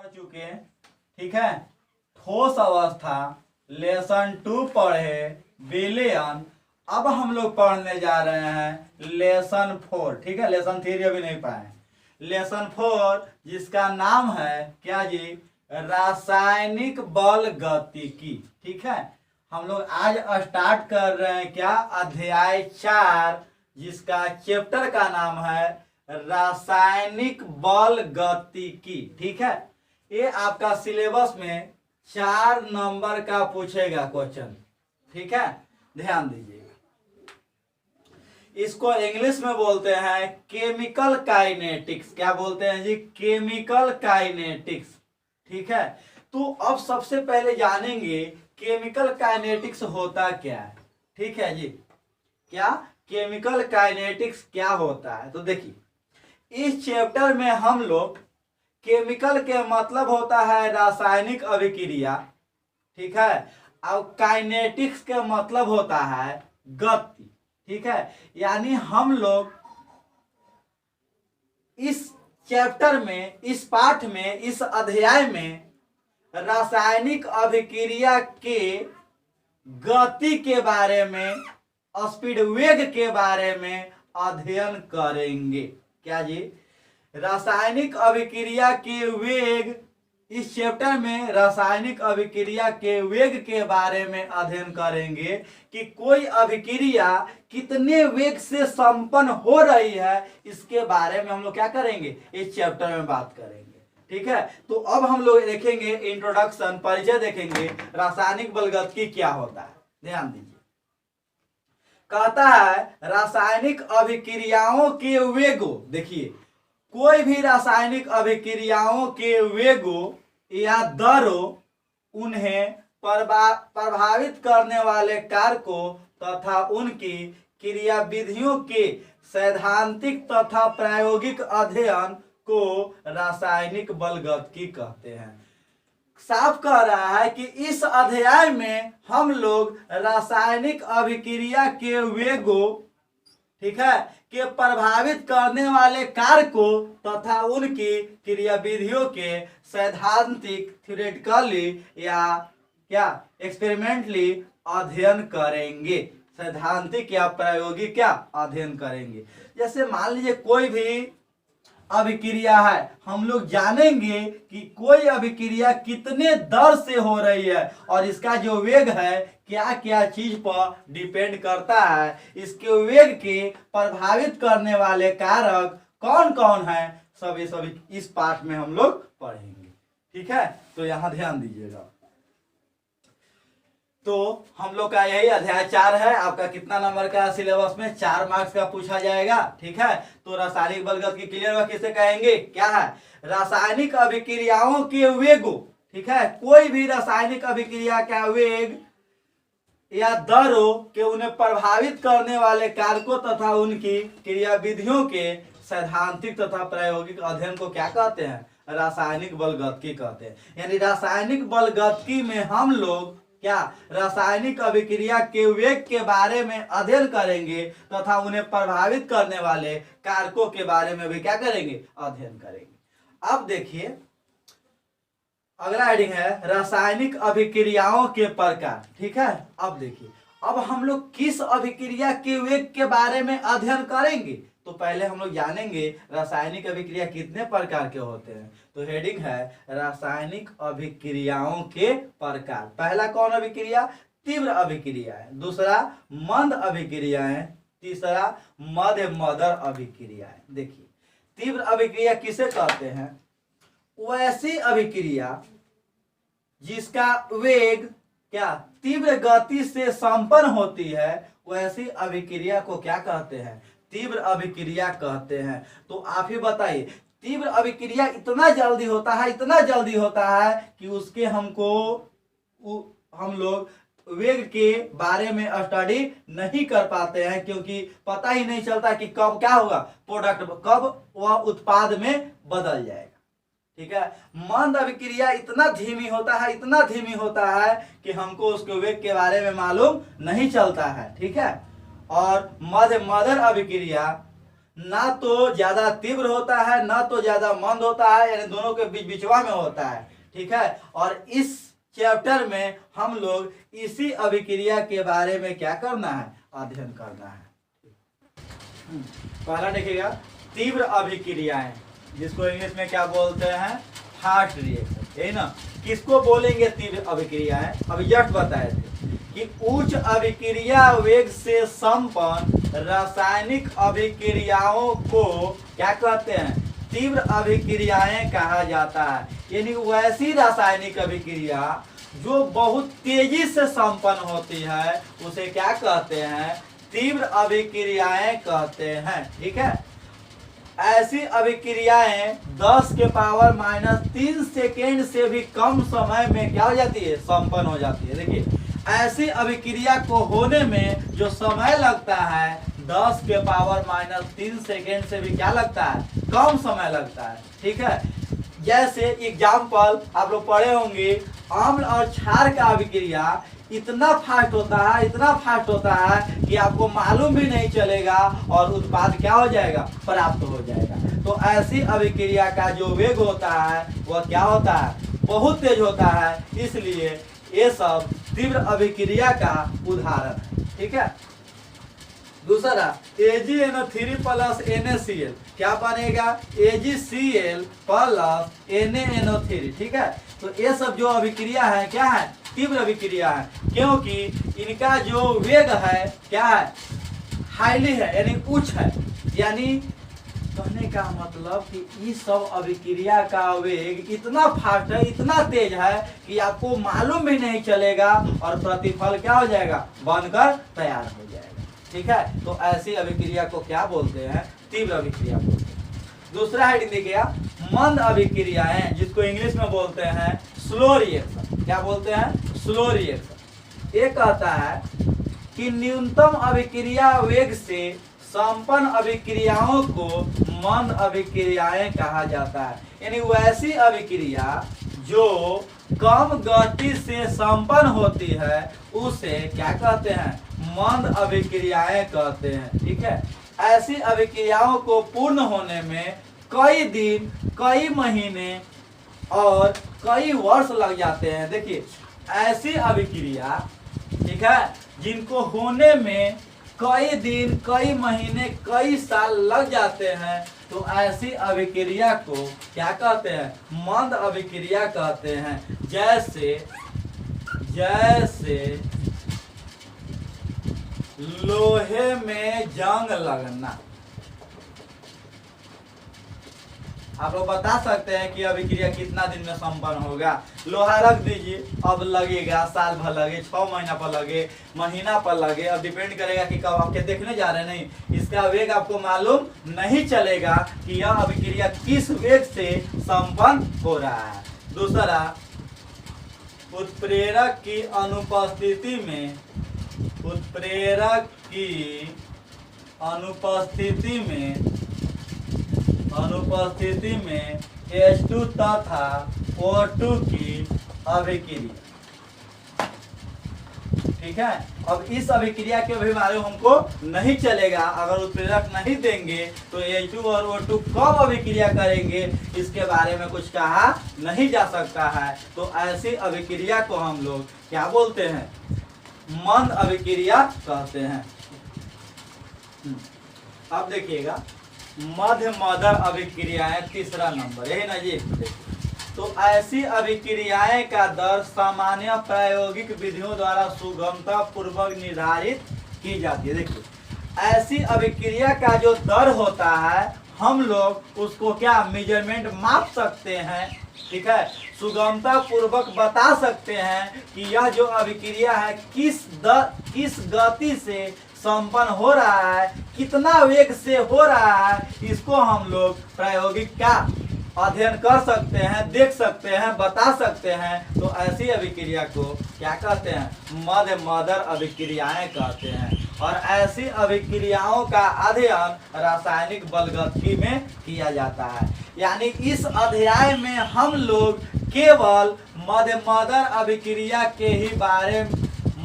पढ़ चुके हैं, ठीक है। ठोस अवस्था लेसन 2 पढ़े, विलयन। अब हम लोग पढ़ने जा रहे हैं लेसन 4, ठीक है। लेसन 3 अभी नहीं पढ़े। लेसन 4 जिसका नाम है क्या जी, रासायनिक बल गतिकी, ठीक है। हम लोग आज स्टार्ट कर रहे हैं क्या, अध्याय 4 जिसका चैप्टर का नाम है रासायनिक बल गतिकी, ठीक है। ये आपका सिलेबस में 4 नंबर का पूछेगा क्वेश्चन, ठीक है। ध्यान दीजिएगा, इसको इंग्लिश में बोलते हैं केमिकल काइनेटिक्स। क्या बोलते हैं जी, केमिकल काइनेटिक्स, ठीक है। तो अब सबसे पहले जानेंगे केमिकल काइनेटिक्स होता क्या है, ठीक है जी। क्या केमिकल काइनेटिक्स क्या होता है, तो देखिए इस चैप्टर में हम लोग केमिकल के मतलब होता है रासायनिक अभिक्रिया, ठीक है। और काइनेटिक्स के मतलब होता है गति, ठीक है। यानी हम लोग इस चैप्टर में, इस पाठ में, इस अध्याय में रासायनिक अभिक्रिया के गति के बारे में, स्पीड वेग के बारे में अध्ययन करेंगे। क्या जी, रासायनिक अभिक्रिया के वेग, इस चैप्टर में रासायनिक अभिक्रिया के वेग के बारे में अध्ययन करेंगे कि कोई अभिक्रिया कितने वेग से संपन्न हो रही है, इसके बारे में हम लोग क्या करेंगे, इस चैप्टर में बात करेंगे, ठीक है। तो अब हम लोग देखेंगे इंट्रोडक्शन, परिचय देखेंगे रासायनिक बलगतिकी क्या होता है। ध्यान दीजिए, कहता है रासायनिक अभिक्रियाओं के वेगो, देखिए कोई भी रासायनिक अभिक्रियाओं के वेगों या दरों, उन्हें प्रभावित करने वाले कारकों तथा उनकी क्रियाविधियों के सैद्धांतिक तथा प्रायोगिक अध्ययन को रासायनिक बलगतिकी कहते हैं। साफ कह रहा है कि इस अध्याय में हम लोग रासायनिक अभिक्रिया के वेगों, ठीक है, के प्रभावित करने वाले कारकों तथा उनकी क्रियाविधियों के सैद्धांतिक, थ्योरेटिकली या क्या एक्सपेरिमेंटली अध्ययन करेंगे। सैद्धांतिक या प्रायोगिक क्या अध्ययन करेंगे। जैसे मान लीजिए कोई भी अभिक्रिया है, हम लोग जानेंगे कि कोई अभिक्रिया कितने दर से हो रही है और इसका जो वेग है क्या क्या चीज पर डिपेंड करता है, इसके वेग के प्रभावित करने वाले कारक कौन कौन है, सभी इस पाठ में हम लोग पढ़ेंगे, ठीक है। तो यहां ध्यान दीजिएगा। तो हम लोग का यही अध्याय 4 है। आपका कितना नंबर का सिलेबस में 4 मार्क्स का पूछा जाएगा, ठीक है। तो रासायनिक बलगतिकी क्लियर हुआ, किसे कहेंगे, क्या है, रासायनिक अभिक्रियाओं के वेगों, ठीक है। कोई भी रासायनिक अभिक्रिया का वेग या दरों के उन्हें प्रभावित करने वाले कारकों तथा उनकी क्रियाविधियों के सैद्धांतिक तथा प्रायोगिक अध्ययन को क्या कहते हैं, रासायनिक बलगतिकी कहते हैं। यानी रासायनिक बलगतिकी में हम लोग क्या रासायनिक अभिक्रिया के वेग के बारे में अध्ययन करेंगे तथा उन्हें प्रभावित करने वाले कारकों के बारे में भी क्या करेंगे, अध्ययन करेंगे। अब देखिए अगला हेडिंग है रासायनिक अभिक्रियाओं के प्रकार, ठीक है। अब देखिए अब हम लोग किस अभिक्रिया के वेग के बारे में अध्ययन करेंगे। तो पहले हम लोग जानेंगे रासायनिक अभिक्रिया कितने प्रकार के होते हैं। तो हेडिंग है रासायनिक अभिक्रियाओं के प्रकार। पहला कौन अभिक्रिया, तीव्र अभिक्रिया है। दूसरा मंद अभिक्रिया है। तीसरा मध्य मदर अभिक्रिया है। देखिए तीव्र अभिक्रिया किसे कहते हैं, वैसी अभिक्रिया जिसका वेग क्या तीव्र गति से संपन्न होती है, वैसी अभिक्रिया को क्या कहते हैं, तीव्र अभिक्रिया कहते हैं। तो आप ही बताइए तीव्र अभिक्रिया इतना जल्दी होता है, इतना जल्दी होता है कि उसके हम लोग वेग के बारे में स्टडी नहीं कर पाते हैं, क्योंकि पता ही नहीं चलता कि कब क्या होगा, प्रोडक्ट कब वह उत्पाद में बदल जाएगा, ठीक है। मंद अभिक्रिया इतना धीमी होता है, इतना धीमी होता है कि हमको उसके वेग के बारे में मालूम नहीं चलता है, ठीक है। और मध्य मदर अभिक्रिया ना तो ज्यादा तीव्र होता है ना तो ज्यादा मंद होता है, यानी दोनों के बीच बिचवा में होता है। ठीक है, और इस चैप्टर में हम लोग इसी अभिक्रिया के बारे में क्या करना है, अध्ययन करना है। पहला देखिएगा तीव्र अभिक्रियाएं, जिसको इंग्लिश में क्या बोलते हैं, फास्ट रिएक्शन, यही ना। किसको बोलेंगे तीव्र अभिक्रियाएं, अभी जस्ट बताए थे कि उच्च अभिक्रिया वेग से संपन्न रासायनिक अभिक्रियाओं को क्या कहते हैं, तीव्र अभिक्रियाएं कहा जाता है। यानी वैसी रासायनिक अभिक्रिया जो बहुत तेजी से संपन्न होती है उसे क्या कहते हैं, तीव्र अभिक्रियाएं कहते हैं। ठीक है, ऐसी अभिक्रियाएं 10 के पावर -3 सेकेंड से भी कम समय में क्या हो जाती है, संपन्न हो जाती है। देखिए ऐसी अभिक्रिया को होने में जो समय लगता है 10 के पावर -3 सेकेंड से भी क्या लगता है, कम समय लगता है। ठीक है, जैसे एग्जाम्पल आप लोग पढ़े होंगे, अम्ल और क्षार का अभिक्रिया इतना फास्ट होता है, इतना फास्ट होता है कि आपको मालूम भी नहीं चलेगा और उत्पाद क्या हो जाएगा, प्राप्त हो जाएगा। तो ऐसी अभिक्रिया का जो वेग होता है वह क्या होता है, बहुत तेज होता है, इसलिए ये सब तीव्र अभिक्रिया का उदाहरण है। ठीक है, दूसरा AgNO3 प्लस NaCl क्या बनेगा, AgCl प्लस NaNO3। ठीक है, तो ये सब जो अभिक्रिया है क्या है, तीव्र अभिक्रिया है, क्योंकि इनका जो वेग है क्या है, हाईली है, यानी उच्च है। यानी कहने का मतलब कि इस सब अभिक्रिया का वेग इतना फास्ट है, इतना तेज है कि आपको मालूम भी नहीं चलेगा और प्रतिफल क्या हो जाएगा, बनकर तैयार हो जाएगा। ठीक है, तो ऐसी अभिक्रिया को क्या बोलते हैं, तीव्र अभिक्रिया बोलते हैं। दूसरा हेडिंग देखिए, मंद अभिक्रियाएं, जिसको इंग्लिश में बोलते हैं स्लो रिएक्शन। क्या बोलते हैं, स्लो रिएक्शन। ये कहता है कि न्यूनतम अभिक्रिया वेग से संपन्न अभिक्रियाओं को मंद अभिक्रियाएं कहा जाता है। यानी वैसी अभिक्रिया जो कम गति से संपन्न होती है उसे क्या कहते हैं, मंद अभिक्रियाएं कहते हैं। ठीक है, ऐसी अभिक्रियाओं को पूर्ण होने में कई दिन, कई महीने और कई वर्ष लग जाते हैं। देखिए ऐसी अभिक्रिया, ठीक है, जिनको होने में कई दिन, कई महीने, कई साल लग जाते हैं, तो ऐसी अभिक्रिया को क्या कहते हैं, मंद अभिक्रिया कहते हैं। जैसे लोहे में जंग लगना। आप लोग बता सकते हैं कि अभिक्रिया कितना दिन में संपन्न होगा। लोहा रख दीजिए, अब लगेगा साल भर लगे, 6 महीना पर लगे, महीना पर लगे, अब डिपेंड करेगा कि कब आपके देखने जा रहे हैं। नहीं, इसका वेग आपको मालूम नहीं चलेगा कि यह अभिक्रिया किस वेग से संपन्न हो रहा है। दूसरा, उत्प्रेरक की अनुपस्थिति में H2 तथा O2 की अभिक्रिया। ठीक है, अब इस अभिक्रिया के भी मालूम हमको नहीं चलेगा। अगर उत्प्रेरक नहीं देंगे तो H2 और O2 कब अभिक्रिया करेंगे, इसके बारे में कुछ कहा नहीं जा सकता है। तो ऐसी अभिक्रिया को हम लोग क्या बोलते हैं, मंद अभिक्रिया कहते हैं। अब देखिएगा मध्य मदर अभिक्रियाएं, तीसरा नंबर, यही ना जी। तो ऐसी अभिक्रियाएं का दर सामान्य प्रायोगिक विधियों द्वारा सुगमता पूर्वक निर्धारित की जाती है। देखिए ऐसी अभिक्रिया का जो दर होता है हम लोग उसको क्या, मेजरमेंट माप सकते हैं। ठीक है, सुगमता पूर्वक बता सकते हैं कि यह जो अभिक्रिया है किस गति से संपन्न हो रहा है, कितना वेग से हो रहा है, इसको हम लोग प्रायोगिक का अध्ययन कर सकते हैं, देख सकते हैं, बता सकते हैं। तो ऐसी अभिक्रिया को क्या कहते हैं, मध्य मदर अभिक्रियाएं कहते हैं। और ऐसी अभिक्रियाओं का अध्ययन रासायनिक बलगति में किया जाता है। यानी इस अध्याय में हम लोग केवल मध्य मदर अभिक्रिया के ही बारे में,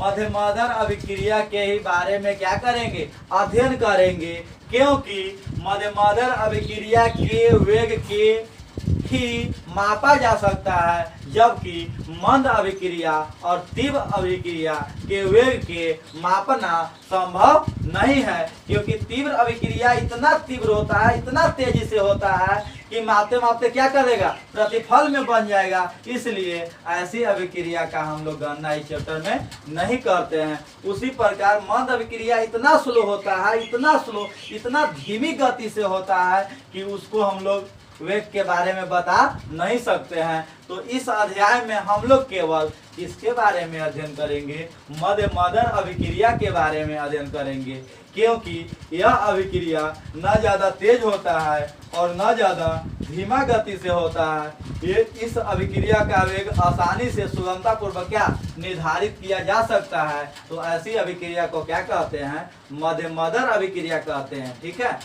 मध्यमदर अभिक्रिया के ही बारे में क्या करेंगे, अध्ययन करेंगे, क्योंकि मध्यमदर अभिक्रिया के वेग के ही मापा जा सकता है, जबकि मंद अभिक्रिया और तीव्र अभिक्रिया के वेग के मापना संभव नहीं है, क्योंकि तीव्र अभिक्रिया इतना तीव्र होता है, इतना तेजी से होता है कि मापते मापते क्या करेगा, प्रतिफल में बन जाएगा। इसलिए ऐसी अभिक्रिया का हम लोग गणना इस चैप्टर में नहीं करते हैं। उसी प्रकार मंद अभिक्रिया इतना स्लो होता है, इतना स्लो, इतना धीमी गति से होता है कि उसको हम लोग वेग के बारे में बता नहीं सकते हैं। तो इस अध्याय में हम लोग केवल इसके बारे में अध्ययन करेंगे, मध्यमदर अभिक्रिया के बारे में अध्ययन करेंगे, क्योंकि यह अभिक्रिया न ज़्यादा तेज होता है और न ज़्यादा धीमा गति से होता है। ये इस अभिक्रिया का वेग आसानी से सुगमता पूर्वक क्या निर्धारित किया जा सकता है। तो ऐसी अभिक्रिया को क्या कहते हैं, मध्यमदर अभिक्रिया कहते हैं। ठीक है,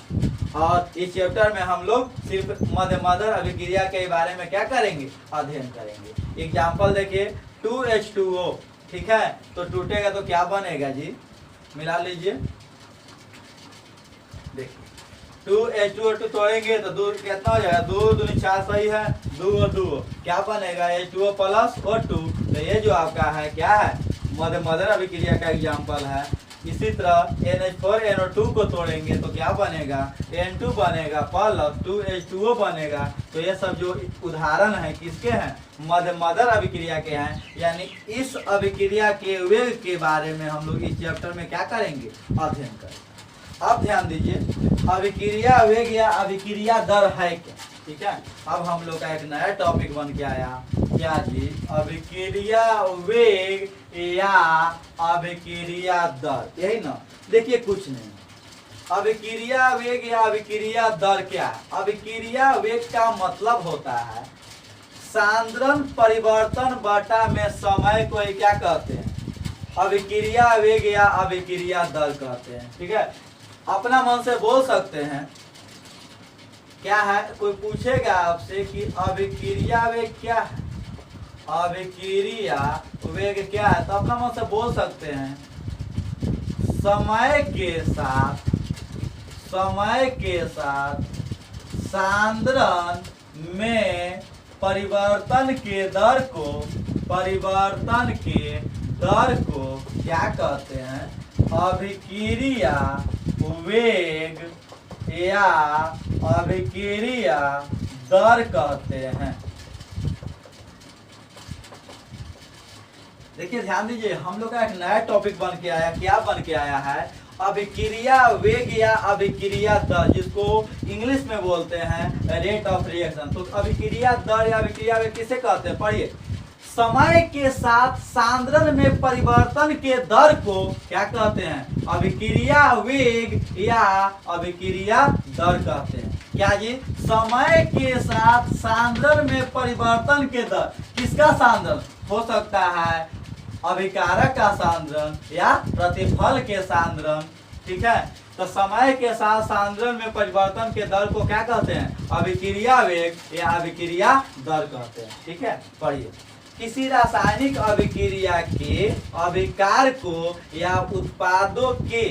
और इस चैप्टर में हम लोग सिर्फ मध्यमदर अभिक्रिया के बारे में क्या करेंगे, अध्ययन करेंगे। एग्जाम्पल देखिए, 2H2O, ठीक है, तो टूटेगा तो क्या बनेगा जी, मिला लीजिए, देखिए 2H2O तोड़ेंगे तो 2 कितना हो जाएगा, 2 दूनी 4 सही है, 2 और 2 क्या बनेगा, H2O प्लस O2। तो ये जो आपका है क्या है, मध्यमदर अभिक्रिया का एग्जाम्पल है। इसी तरह NH4NO2 को तोड़ेंगे तो क्या बनेगा, N2 बनेगा प्लस 2H2O बनेगा। तो ये सब जो उदाहरण है किसके हैं, मध्यमदर अभिक्रिया के हैं। यानी इस अभिक्रिया के वेग के बारे में हम लोग इस चैप्टर में क्या करेंगे, अध्ययन करेंगे। अब ध्यान दीजिए, अभिक्रिया वेग या अभिक्रिया दर है क्या। ठीक है, अब हम लोग का एक नया टॉपिक बन के आया, क्या जी, अभिक्रिया वेग या अभिक्रिया दर, यही ना। देखिए कुछ नहीं, अभिक्रिया वेग या अभिक्रिया दर क्या है। अभिक्रिया वेग का मतलब होता है सांद्रण परिवर्तन बटा में समय को क्या कहते हैं, अभिक्रिया वेग या अभिक्रिया दर कहते हैं। ठीक है, अपना मन से बोल सकते हैं, क्या है, कोई पूछेगा आपसे कि अभिक्रिया वेग क्या है, अभिक्रिया वेग क्या है, तो अपना मन से बोल सकते हैं समय के साथ सांद्रण में परिवर्तन के दर को क्या कहते हैं, अभिक्रिया वेग या अभिक्रिया दर कहते हैं। देखिए ध्यान दीजिए, हम लोग का एक नया टॉपिक बन के आया, क्या बन के आया है, अभिक्रिया वेग या अभिक्रिया दर, जिसको इंग्लिश में बोलते हैं रेट ऑफ रिएक्शन। तो अभिक्रिया दर या अभिक्रिया वेग किसे कहते हैं, पढ़िए, समय के साथ सांद्रण में परिवर्तन के दर को क्या कहते हैं, अभिक्रिया वेग या अभिक्रिया दर कहते हैं। क्या जी, समय के साथ सांद्रण में परिवर्तन के दर, किसका सांद्रण हो सकता है, अभिकारक का सांद्रण या प्रतिफल के सांद्रण। ठीक है, तो समय के साथ सांद्रण में परिवर्तन के दर को क्या कहते हैं, अभिक्रिया वेग या अभिक्रिया दर कहते हैं। ठीक है, पढ़िए, किसी रासायनिक अभिक्रिया के अभिकार को या उत्पादों के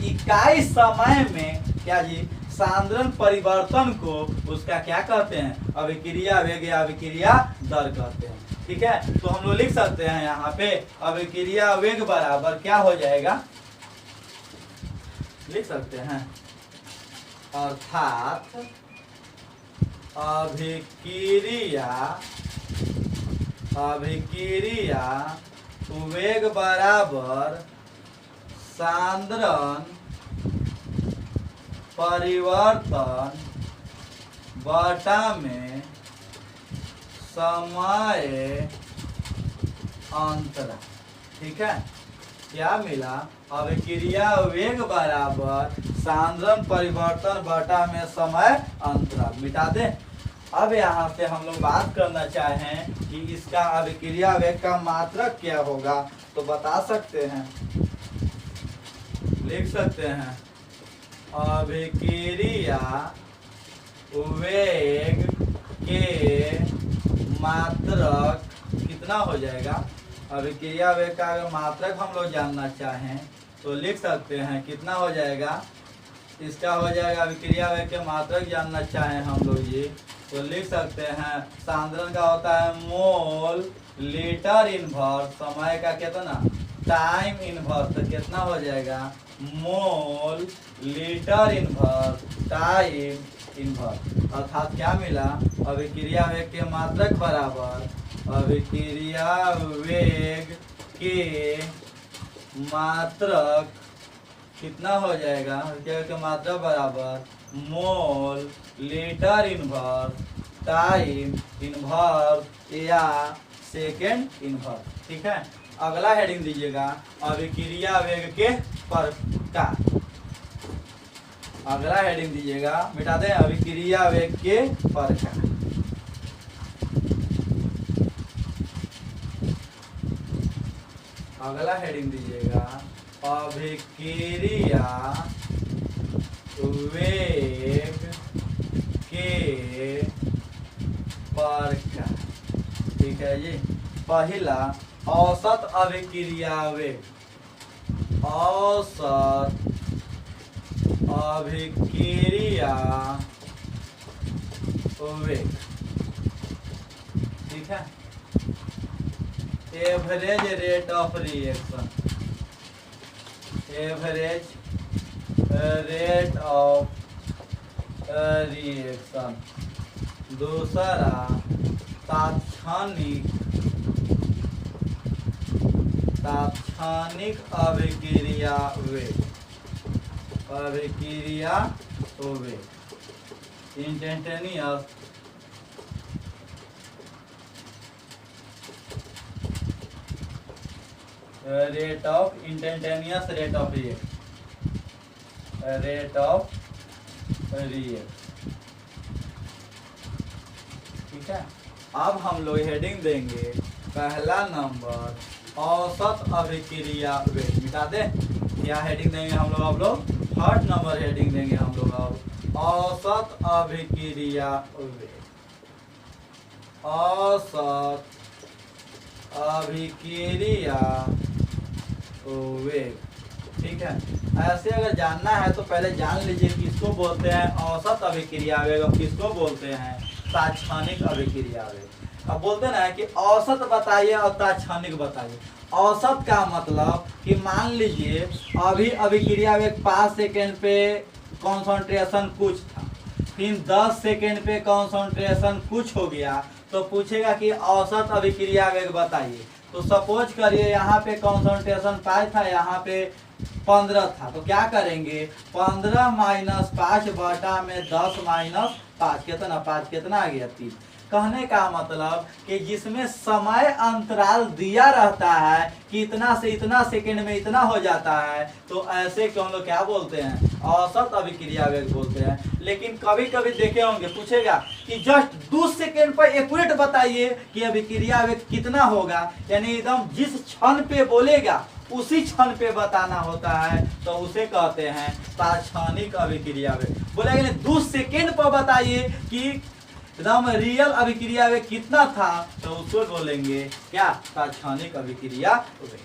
इकाई समय में क्या जी, सांद्रण परिवर्तन को उसका क्या कहते हैं, अभिक्रिया वेग या अभिक्रिया दर कहते हैं। ठीक है, तो हम लोग लिख सकते हैं यहाँ पे अभिक्रिया वेग बराबर क्या हो जाएगा, लिख सकते हैं, अर्थात अभिक्रिया वेग बराबर सांद्रण परिवर्तन बटा में समय अंतराल। ठीक है, क्या मिला, अभिक्रिया वेग बराबर सांद्रण परिवर्तन बटा में समय अंतराल। मिटा दें। अब यहाँ से हम लोग बात करना चाहें कि इसका अभिक्रिया वेग का मात्रक क्या होगा, तो बता सकते हैं, लिख सकते हैं, अभिक्रिया वेग के मात्रक कितना हो जाएगा, अभिक्रिया वेग का अगर मात्रक हम लोग जानना चाहें तो लिख सकते हैं, कितना हो जाएगा इसका, हो जाएगा अभिक्रिया वेग के मात्रक जानना चाहें हम लोग ये तो लिख सकते हैं, सांद्रण का होता है मोल लीटर इनवर्स, समय का कितना टाइम इनवर्स, तो कितना हो जाएगा mole litre inverse time inverse, अर्थात क्या मिला, अभिक्रिया वेग के मात्रक बराबर अभिक्रिया वेग के मात्रक कितना हो जाएगा, अभिक्रिया वेग के मात्रक बराबर mole litre inverse time inverse या सेकेंड इनवर्स। ठीक है, अगला हेडिंग दीजिएगा अभिक्रिया वेग के प्रकार। अगला हेडिंग दीजिएगा, मिटा दें, अभिक्रिया वेग के प्रकार। अगला हेडिंग दीजिएगा अभिक्रिया वेग के प्रकार। ठीक है जी, पहला औसत अभिक्रिया वेग, औसत अभिक्रिया वेग। ठीक है, average rate of reaction, average rate of reaction. दूसरा तात्क्षणिक अभिक्रिया वेग, अभिक्रिया वेग, instantaneous rate of, instantaneous rate of reaction, rate of reaction. ठीक है, अब हम लोग हेडिंग देंगे पहला नंबर औसत अभिक्रिया वेग, मिटा दे, क्या हेडिंग देंगे हम लोग, आप लोग थर्ड नंबर हेडिंग देंगे हम लोग अब औसत अभिक्रिया वेग, औसत अभिक्रिया वेग। ठीक है, ऐसे अगर जानना है तो पहले जान लीजिए किसको बोलते हैं औसत अभिक्रिया वेग और किसको बोलते हैं तात्क्षणिक अभिक्रिया वेग। अब बोलते ना कि औसत बताइए और तात्क्षणिक बताइए। औसत का मतलब कि मान लीजिए अभी अभिक्रिया वेग 5 सेकेंड पे कॉन्सेंट्रेशन कुछ था, फिर 10 सेकेंड पे कॉन्सेंट्रेशन कुछ हो गया, तो पूछेगा कि औसत अभिक्रिया वेग बताइए। तो सपोज करिए यहाँ पे कॉन्सेंट्रेशन 5 था, यहाँ पे 15 था, तो क्या करेंगे 15 माइनस 5 बटा में 10 माइनस 5 कितना, 5 कितना आ गया 3। कहने का मतलब कि जिसमें समय अंतराल दिया रहता है कि इतना से इतना सेकंड में इतना हो जाता है, तो ऐसे को हम लोग क्या बोलते हैं औसत अभिक्रिया वेग बोलते हैं। लेकिन कभी कभी देखे होंगे पूछेगा कि जस्ट 2 सेकंड पर एक्यूरेट बताइए कि अभिक्रिया वेग कितना होगा, यानी एकदम जिस क्षण पे बोलेगा उसी क्षण पे बताना होता है, तो उसे कहते हैं तात्क्षणिक अभिक्रिया वेग। बोलेंगे 2 सेकंड पर बताइए कि एकदम रियल अभिक्रिया वेग कितना था, तो उसको बोलेंगे क्या तात्क्षणिक अभिक्रिया वेग।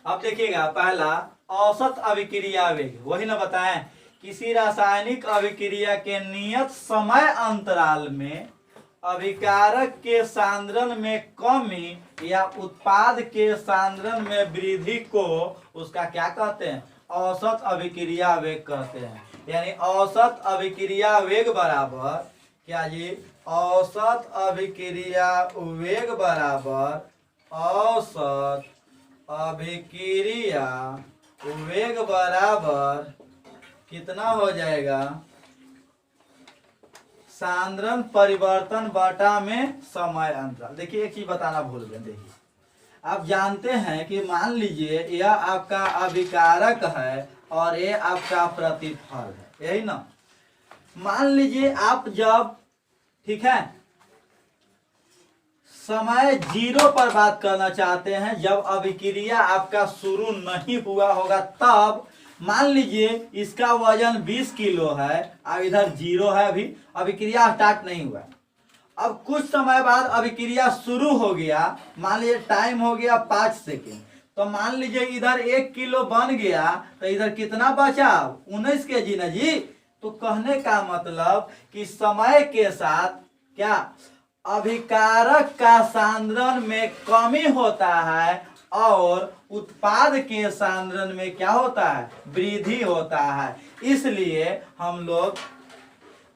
अब देखिएगा पहला औसत अभिक्रिया वेग, वही ना बताएं, किसी रासायनिक अभिक्रिया के नियत समय अंतराल में अभिकारक के सांद्रण में कमी या उत्पाद के सांद्रण में वृद्धि को उसका क्या कहते हैं औसत अभिक्रिया वेग कहते हैं। यानी औसत अभिक्रिया वेग बराबर क्या जी, औसत अभिक्रिया वेग बराबर औसत अभिक्रिया वेग बराबर कितना हो जाएगा सांद्रण परिवर्तन बटा में समय अंतराल। देखिए एक चीज बताना भूल गए, देखिए आप जानते हैं कि मान लीजिए यह आपका अभिकारक है और ये आपका प्रतिफल है, यही ना। मान लीजिए आप जब, ठीक है, समय 0 पर बात करना चाहते हैं, जब अभिक्रिया आपका शुरू नहीं हुआ होगा तब मान लीजिए इसका वजन 20 किलो है, अब इधर 0 है, अभी अभिक्रिया स्टार्ट नहीं हुआ, अब कुछ समय बाद अभिक्रिया शुरू हो गया, मान लीजिए टाइम हो गया 5 सेकेंड, तो मान लीजिए इधर 1 किलो बन गया, तो इधर कितना बचा? 19 केजी ना जी। तो कहने का मतलब कि समय के साथ क्या अभिकारक का सांद्रण में कमी होता है और उत्पाद के सांद्रण में क्या होता है? वृद्धि होता है। इसलिए हम लोग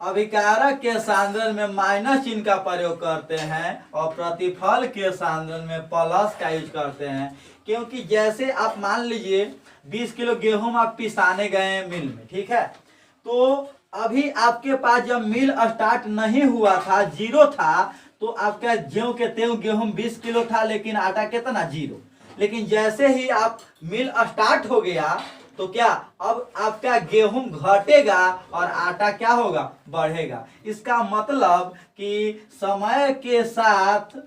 अभिकारक के सांद्रण में माइनस चिन्ह का प्रयोग करते हैं और प्रतिफल के सांद्रण में प्लस का यूज करते हैं। क्योंकि जैसे आप मान लीजिए 20 किलो गेहूं आप पिसाने गए मिल में, ठीक है, तो अभी आपके पास जब मिल स्टार्ट नहीं हुआ था, जीरो था, तो आपका ज्यों के त्यों गेहूं 20 किलो था, लेकिन आटा कितना? जीरो। लेकिन जैसे ही आप मिल स्टार्ट हो गया तो क्या अब आपका गेहूं घटेगा और आटा क्या होगा? बढ़ेगा। इसका मतलब कि समय के साथ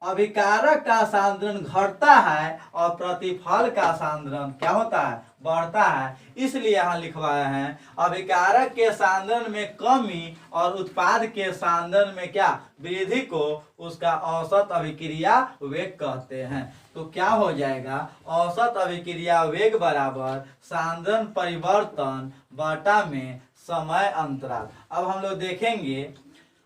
अभिकारक का सांद्रण घटता है और प्रतिफल का सांद्रण क्या होता है? बढ़ता है। इसलिए यहाँ लिखवाया है अभिकारक के सांद्रण में कमी और उत्पाद के सांद्रण में क्या? वृद्धि को उसका औसत अभिक्रिया वेग कहते हैं। तो क्या हो जाएगा? औसत अभिक्रिया वेग बराबर सांद्रण परिवर्तन बटा में समय अंतराल। अब हम लोग देखेंगे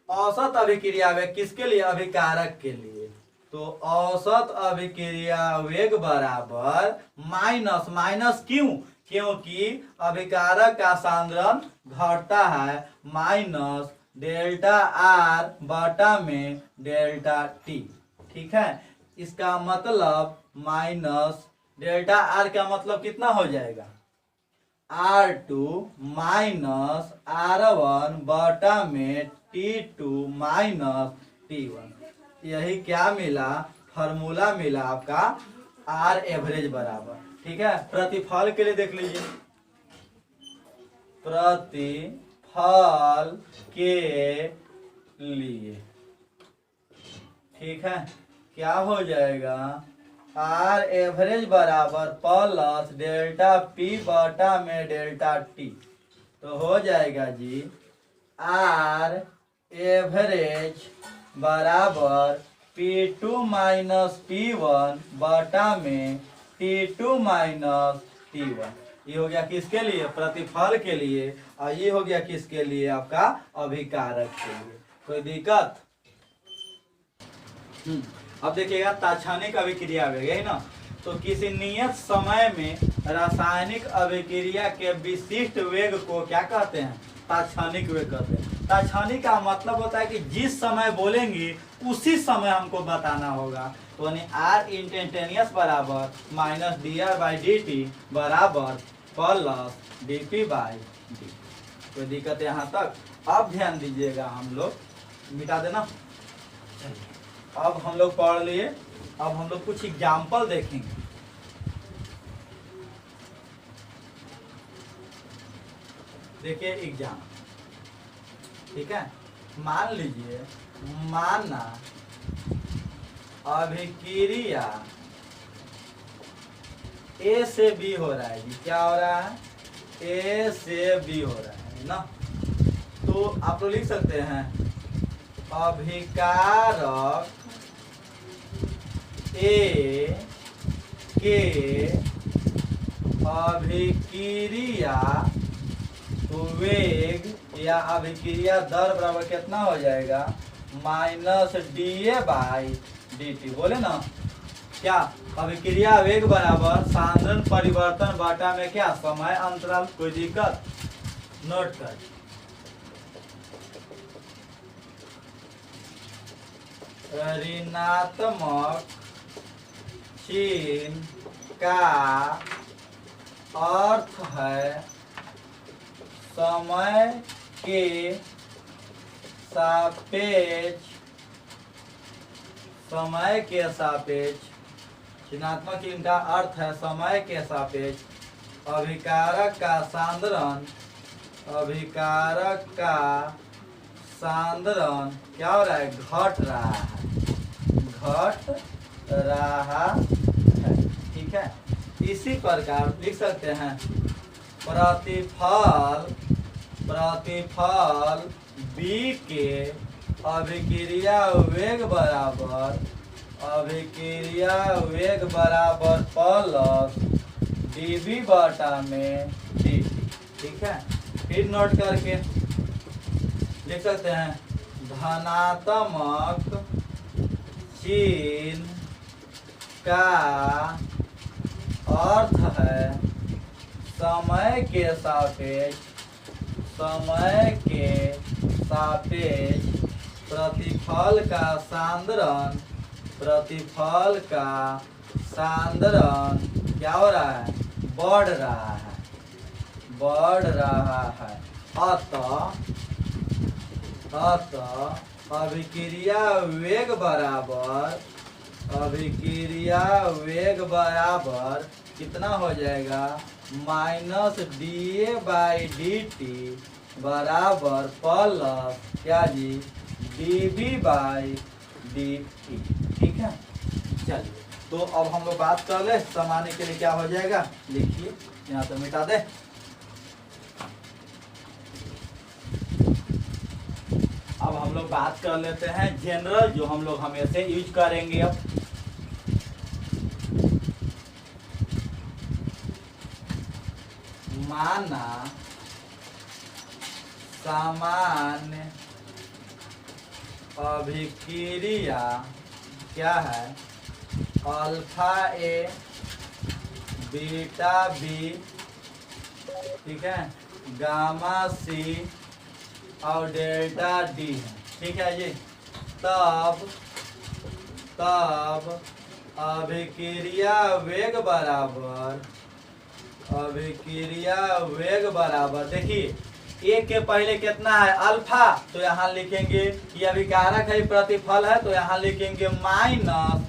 औसत अभिक्रिया वेग किसके लिए? अभिकारक के लिए। तो औसत अभिक्रिया वेग बराबर माइनस, माइनस क्यों? क्योंकि अभिकारक का सांद्रण घटता है, माइनस डेल्टा आर बटा में डेल्टा टी। ठीक है, इसका मतलब माइनस डेल्टा आर का मतलब कितना हो जाएगा? R2 माइनस R1 बटा में T2 माइनस T1। यही क्या मिला? फॉर्मूला मिला आपका आर एवरेज बराबर। ठीक है, प्रतिफल के लिए देख लीजिए, प्रतिफल के लिए, ठीक है, क्या हो जाएगा? आर एवरेज बराबर प्लस डेल्टा पी बटा में डेल्टा टी। तो हो जाएगा जी आर एवरेज बराबर P2 माइनस P1 बटा में T2 माइनस T1। ये हो गया किसके लिए? प्रतिफल के लिए। और ये हो गया किसके लिए? आपका अभिकारक के लिए। कोई दिक्कत? अब देखिएगा तात्क्षणिक अभिक्रिया वेग है ना, तो किसी नियत समय में रासायनिक अभिक्रिया के विशिष्ट वेग को क्या कहते हैं? तात्क्षणिक वेग कहते हैं। तात्क्षणिक का मतलब होता है कि जिस समय बोलेंगे उसी समय हमको बताना होगा। तो आर इंस्टेंटेनियस बराबर minus D R by D T बराबर plus D P by D. कोई दिक्कत यहाँ तक? अब ध्यान दीजिएगा, हम लोग मिटा देना। अब हम लोग पढ़ लिए, अब हम लोग कुछ एग्जाम्पल देखेंगे। देखिए एग्जाम, ठीक है, मान लीजिए माना अभिक्रिया ए से बी हो रहा है जी। क्या हो रहा है? ए से बी हो रहा है ना। तो आप लोग लिख सकते हैं अभिकारक ए के अभिक्रिया वेग या अभिक्रिया दर बराबर कितना हो जाएगा? Minus D A by D T. बोले ना क्या? अभिक्रिया वेग बराबर सांद्रण परिवर्तन बटा में क्या? समय अंतराल। कोई दिक्कत? नोट कर। ऋणात्मक चिन्ह का अर्थ है समय के सापेक्ष, समय के सापेक्ष ऋणात्मक चिन्ह का अर्थ है समय के सापेक्ष अभिकारक का सांद्रण, अभिकारक का सांद्रण क्या हो रहा है? घट रहा है, घट रहा है। ठीक है, इसी प्रकार लिख सकते हैं प्रतिफल, प्रतिफल B के अभिक्रिया वेग बराबर प्लस dv बटा में dt। ठीक है, फिर नोट करके लिख सकते हैं धनात्मक चिन्ह का अर्थ है समय के सापेक्ष प्रतिफल का सांद्रण क्या हो रहा है, बढ़ रहा है। अतः अभिक्रिया वेग बराबर कितना हो जाएगा, माइनस da/dt बराबर प्लस क्या जी, dv/dt। ठीक है, चलिए तो अब हम लोग बात कर ले समाने के लिए क्या हो जाएगा, लिखिए यहाँ तो मिटा दे। अब हम लोग बात कर लेते हैं जनरल, जो हम लोग हमेशा यूज करेंगे। अब माना सामान्य अभिक्रिया क्या है, अल्फा ए बीटा बी, ठीक है, गामा सी और डेल्टा डी है। ठीक है जी, तब अभिक्रिया वेग बराबर देखिए, एक के पहले कितना है, अल्फा, तो यहाँ लिखेंगे कि अभिकारक है प्रतिफल है, तो यहाँ लिखेंगे माइनस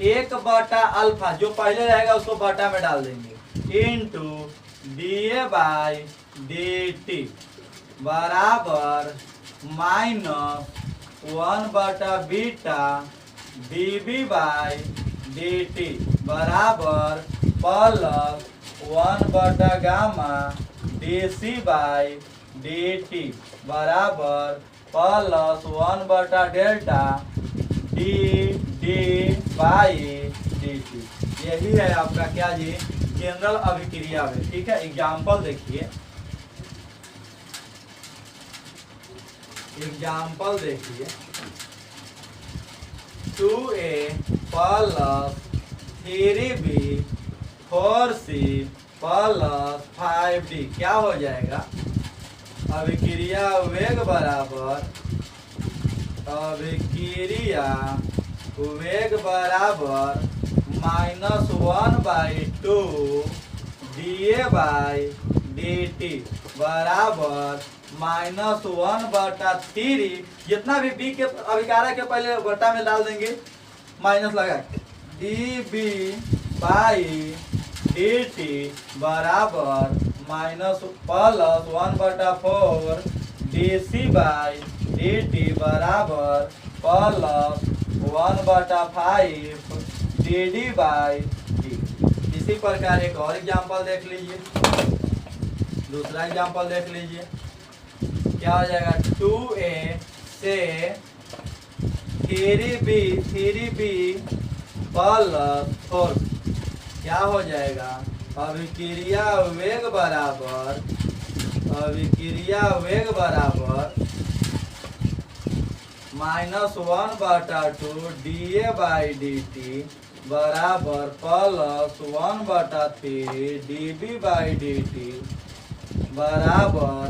1/अल्फा, जो पहले रहेगा उसको बटा में डाल देंगे, इंटू da/dt बराबर माइनस 1/बीटा dv/dt बराबर प्लस 1/गामा dc/dt बराबर प्लस 1/डेल्टा dd/dt। यही है आपका क्या जी, जनरल अभिक्रिया में। ठीक है, एग्जाम्पल देखिए, 2a plus 3b 4c plus 5d क्या हो जाएगा, अभिक्रिया वेग बराबर माइनस 1/2 da/dt बराबर माइनस 1/3, जितना भी बी के अभिकारक के पहले बटा में डाल देंगे माइनस लगा के, dv/dt बराबर माइनस प्लस 1/4 dc/dt बराबर प्लस 1/5 dd/dt। इसी प्रकार एक और एग्जाम्पल देख लीजिए, दूसरा एग्जाम्पल देख लीजिए, क्या हो जाएगा, 2a से 3b प्लस 4 क्या हो जाएगा, अभिक्रिया वेग बराबर माइनस 1/2 da/dt बराबर प्लस 1/3 dv/dt बराबर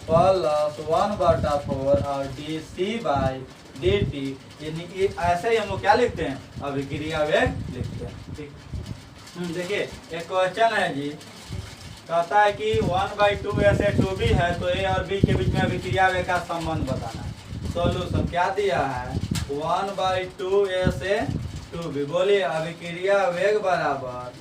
प्लस 1/4 और dc/dt। यानी ऐसे ही हम लोग क्या लिखते हैं, अभिक्रिया वेग लिखते हैं। ठीक, देखिए एक क्वेश्चन है जी, कहता है कि 1/2 a से 2b है, तो a और b के बीच में अभिक्रिया वेग का संबंध बताना है। सॉल्यूशन क्या दिया है, 1/2 a से 2b, बोलिए अभिक्रिया वेग बराबर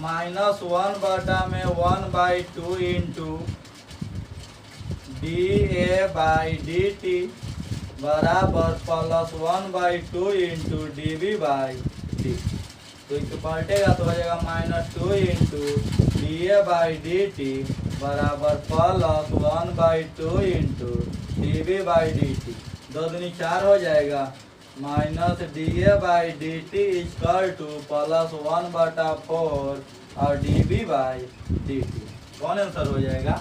माइनस 1/1/2 इंटू da/dt बराबर प्लस 1/2 इंटू dv/dt। तो इसको पलटेगा तो हो जाएगा -2 इंटू dA/dt बराबर +1/2 इंटू dB/dt। 2 दूनी 4 हो जाएगा, -dA/dt इक्वल टू +1/4 और dB/dt। कौन आंसर हो जाएगा?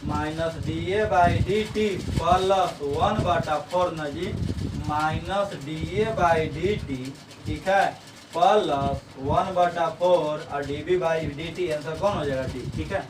-dA/dt +1/4 न जी, -dA/dt, ठीक है, +1/4 और dB/dt। आंसर कौन हो जाएगा? ठीक है।